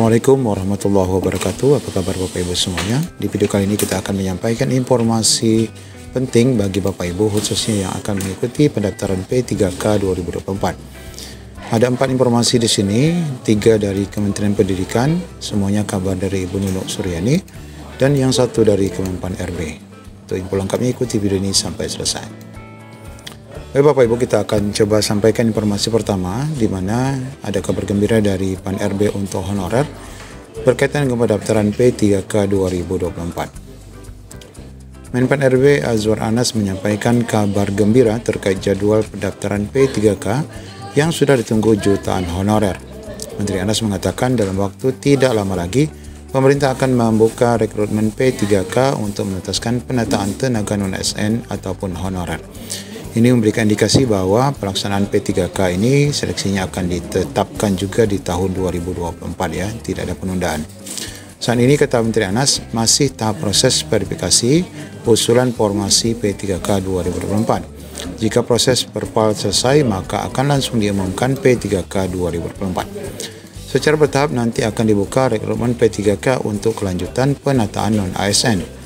Assalamualaikum warahmatullahi wabarakatuh. Apa kabar Bapak Ibu semuanya? Di video kali ini kita akan menyampaikan informasi penting bagi Bapak Ibu khususnya yang akan mengikuti pendaftaran P3K 2024. Ada 4 informasi di sini, 3 dari Kementerian Pendidikan, semuanya kabar dari Ibu Nunuk Suryani, dan yang satu dari Kemenpan RB. Untuk info lengkapnya ikuti video ini sampai selesai. Baik Bapak Ibu, kita akan coba sampaikan informasi pertama di mana ada kabar gembira dari Pan RB untuk honorer berkaitan dengan pendaftaran P3K 2024. Menpan RB Azwar Anas menyampaikan kabar gembira terkait jadwal pendaftaran P3K yang sudah ditunggu jutaan honorer. Menteri Anas mengatakan dalam waktu tidak lama lagi pemerintah akan membuka rekrutmen P3K untuk menuntaskan penataan tenaga non-ASN ataupun honorer. Ini memberikan indikasi bahwa pelaksanaan P3K ini seleksinya akan ditetapkan juga di tahun 2024 ya, tidak ada penundaan. Saat ini kata Menteri Anas masih tahap proses verifikasi usulan formasi P3K 2024. Jika proses perpal selesai maka akan langsung diumumkan P3K 2024. Secara bertahap nanti akan dibuka rekrutmen P3K untuk kelanjutan penataan non-ASN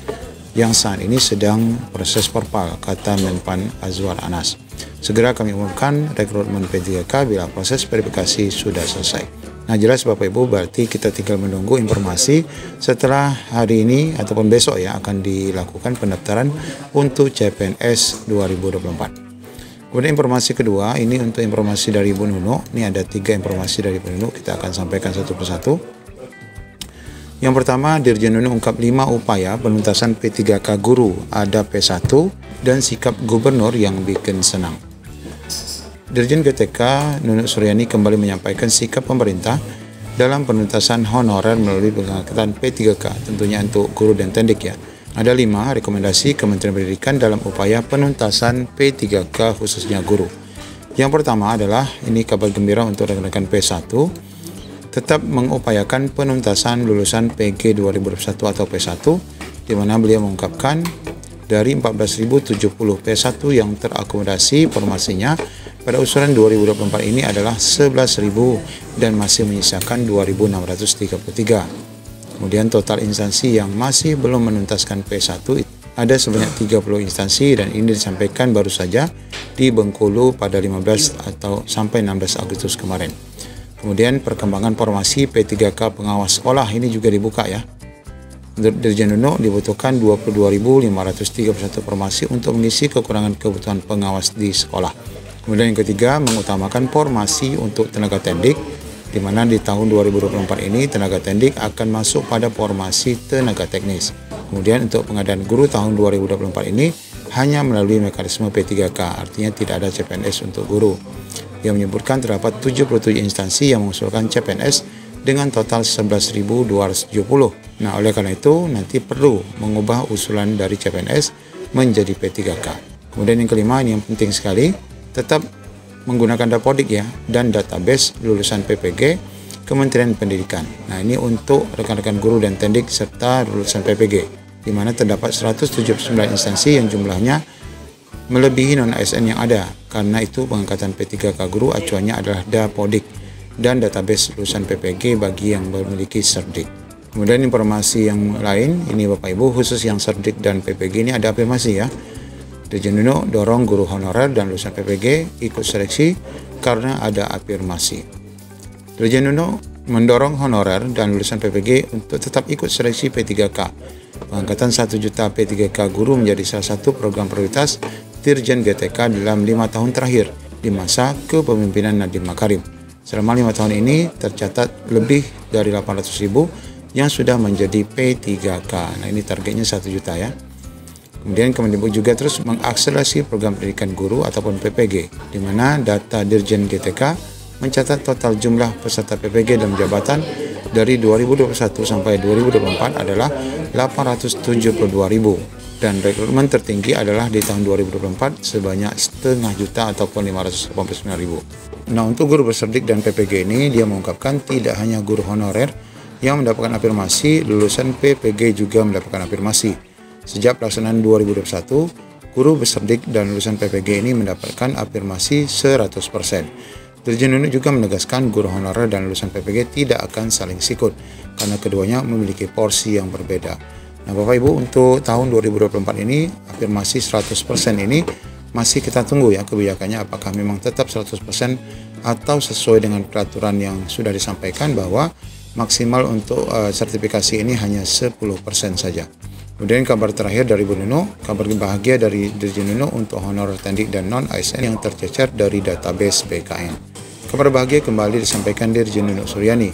yang saat ini sedang proses perpal, kata Menpan Azwar Anas. Segera kami umumkan rekrutmen P3K bila proses verifikasi sudah selesai. Nah jelas Bapak Ibu, berarti kita tinggal menunggu informasi setelah hari ini ataupun besok ya akan dilakukan pendaftaran untuk CPNS 2024. Kemudian informasi kedua, ini untuk informasi dari Ibu Nunuk. Ini ada 3 informasi dari Ibu Nunuk, kita akan sampaikan satu persatu. Yang pertama, Dirjen Nunuk ungkap 5 upaya penuntasan P3K guru, ada P1 dan sikap gubernur yang bikin senang. Dirjen GTK Nunuk Suryani kembali menyampaikan sikap pemerintah dalam penuntasan honorer melalui pengangkatan P3K, tentunya untuk guru dan tendik ya. Ada 5 rekomendasi Kementerian Pendidikan dalam upaya penuntasan P3K khususnya guru. Yang pertama adalah, ini kabar gembira untuk rekan-rekan P1, tetap mengupayakan penuntasan lulusan PG 2021 atau P1, di mana beliau mengungkapkan dari 14.070 P1 yang terakomodasi formasinya pada usulan 2024 ini adalah 11.000 dan masih menyisakan 2.633. Kemudian total instansi yang masih belum menuntaskan P1 ada sebanyak 30 instansi dan ini disampaikan baru saja di Bengkulu pada 15 atau sampai 16 Agustus kemarin. Kemudian perkembangan formasi P3K pengawas sekolah ini juga dibuka ya. Menurut Dirjen Nunuk dibutuhkan 22.531 formasi untuk mengisi kekurangan kebutuhan pengawas di sekolah. Kemudian yang ketiga, mengutamakan formasi untuk tenaga tendik, di mana di tahun 2024 ini tenaga tendik akan masuk pada formasi tenaga teknis. Kemudian untuk pengadaan guru tahun 2024 ini hanya melalui mekanisme P3K, artinya tidak ada CPNS untuk guru. Yang menyebutkan terdapat 77 instansi yang mengusulkan CPNS dengan total 11.270. Nah, oleh karena itu nanti perlu mengubah usulan dari CPNS menjadi P3K. Kemudian yang kelima, ini yang penting sekali, tetap menggunakan Dapodik ya dan database lulusan PPG Kementerian Pendidikan. Nah, ini untuk rekan-rekan guru dan tendik serta lulusan PPG, di mana terdapat 179 instansi yang jumlahnya melebihi non-ASN yang ada. Karena itu pengangkatan P3K guru acuannya adalah Dapodik dan database lulusan PPG bagi yang memiliki Serdik. Kemudian informasi yang lain, ini Bapak Ibu, khusus yang Serdik dan PPG ini ada afirmasi ya. Dirjen Nunuk dorong guru honorer dan lulusan PPG ikut seleksi karena ada afirmasi. Dirjen Nunuk mendorong honorer dan lulusan PPG untuk tetap ikut seleksi P3K. Pengangkatan 1 juta P3K guru menjadi salah satu program prioritas Dirjen GTK dalam 5 tahun terakhir di masa kepemimpinan Nadiem Makarim. Selama 5 tahun ini tercatat lebih dari 800.000 yang sudah menjadi P3K. Nah, ini targetnya 1 juta ya. Kemudian Kemendikbud juga terus mengakselerasi program pendidikan guru ataupun PPG, di mana data Dirjen GTK mencatat total jumlah peserta PPG dalam jabatan dari 2021 sampai 2024 adalah 872.000. Dan rekrutmen tertinggi adalah di tahun 2024 sebanyak 0,5 juta ataupun 589.000. Nah, untuk guru berserdik dan PPG ini dia mengungkapkan tidak hanya guru honorer yang mendapatkan afirmasi, lulusan PPG juga mendapatkan afirmasi. Sejak pelaksanaan 2021, guru berserdik dan lulusan PPG ini mendapatkan afirmasi 100%. Dirjen Nunuk juga menegaskan guru honorer dan lulusan PPG tidak akan saling sikut karena keduanya memiliki porsi yang berbeda. Nah, Bapak Ibu, untuk tahun 2024 ini afirmasi 100% ini masih kita tunggu ya kebijakannya, apakah memang tetap 100% atau sesuai dengan peraturan yang sudah disampaikan bahwa maksimal untuk sertifikasi ini hanya 10% saja. Kemudian kabar terakhir dari Bu Nunuk, kabar bahagia dari Dirjen Nunuk untuk honorer tendik dan non-ASN yang tercecer dari database BKN. Kabar bahagia kembali disampaikan Dirjen Nunuk Suryani.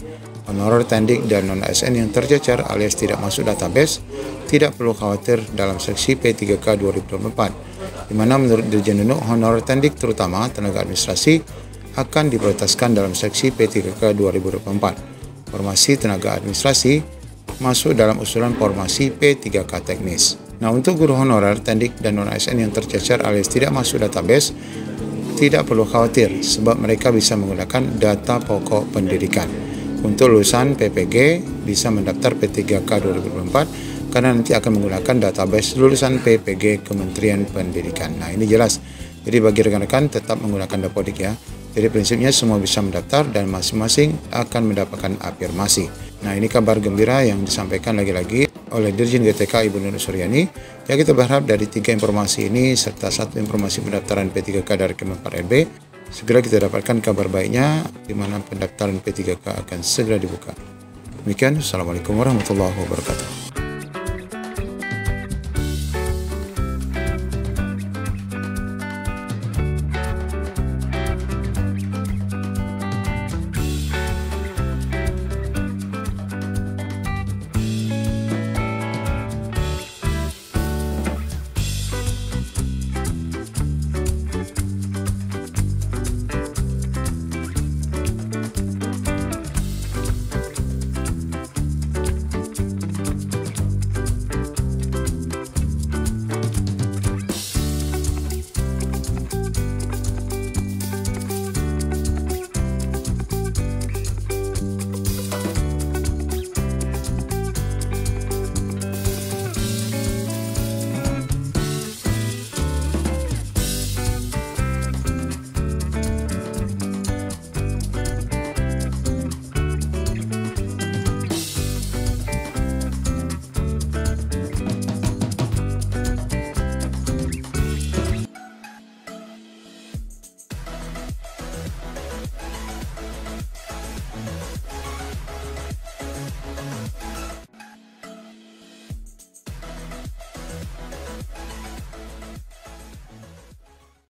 Honorer tendik dan non-ASN yang tercecer alias tidak masuk database tidak perlu khawatir dalam seksi P3K 2024, di mana menurut Dirjen Nunuk honorer tendik terutama tenaga administrasi akan diprioritaskan dalam seksi P3K 2024. Formasi tenaga administrasi masuk dalam usulan formasi P3K teknis. Nah, untuk guru honorer, tendik, dan non-ASN yang tercecer alias tidak masuk database, tidak perlu khawatir sebab mereka bisa menggunakan data pokok pendidikan. Untuk lulusan PPG bisa mendaftar P3K 2024 karena nanti akan menggunakan database lulusan PPG Kementerian Pendidikan. Nah, ini jelas. Jadi bagi rekan-rekan tetap menggunakan Dapodik ya. Jadi prinsipnya semua bisa mendaftar dan masing-masing akan mendapatkan afirmasi. Nah, ini kabar gembira yang disampaikan lagi-lagi oleh Dirjen GTK Ibu Nunuk Suryani. Ya, kita berharap dari 3 informasi ini serta 1 informasi pendaftaran P3K dari Kemenpar RB, segera kita dapatkan kabar baiknya di mana pendaftaran P3K akan segera dibuka. Demikian, Assalamualaikum warahmatullahi wabarakatuh.